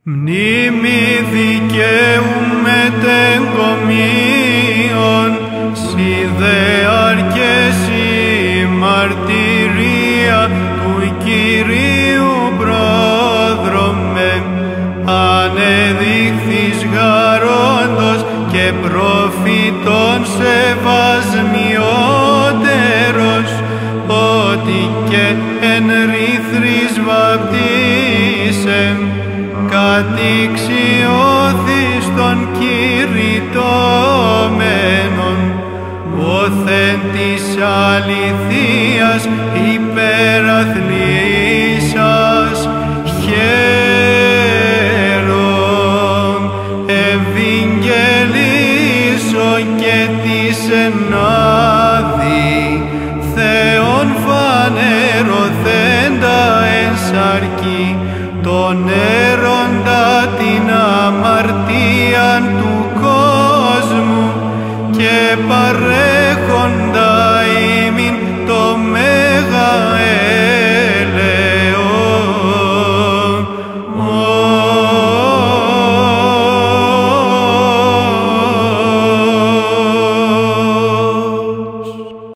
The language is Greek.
Μνήμη δικαίου μετεγκομίων, σιδεάρ και μαρτυρία του Κυρίου πρόδρομε, ανεδείχθης γαρόντος και προφήτων σεβασμιότερος, ότι και εν ρήθρης βαπτίσεν, κατηξιώθης των κηρυτώμενων, όθεν της αληθείας υπεραθλήσας χαίρον, ευηγγελίσω και της ενάδη Θεόν φανερωθέντα εν σαρκή, τον έροντα την αμαρτίαν του κόσμου και παρέχοντα